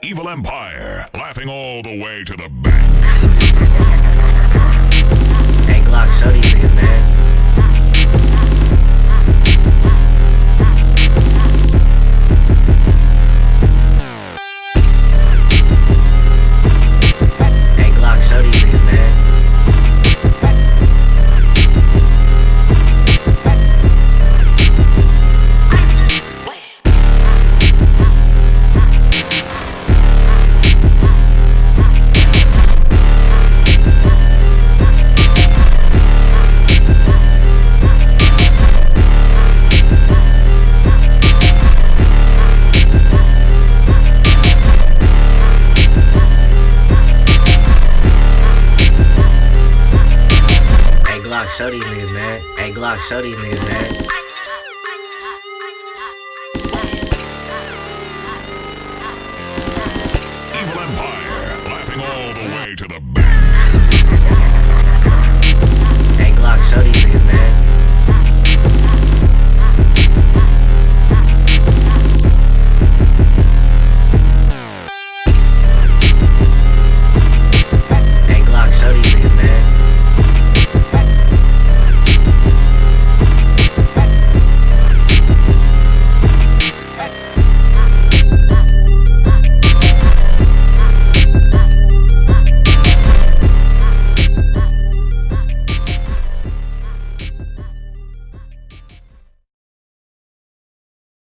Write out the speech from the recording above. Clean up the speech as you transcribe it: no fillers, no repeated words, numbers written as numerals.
Evil Empire, laughing all the way to the bank. Hey Glock, show these niggas, man. Hey Glock, show these niggas, man. Show these niggas, man. Hey Glock, show these niggas, man. Evil Empire, laughing all the way to the bank. Hey Glock, show these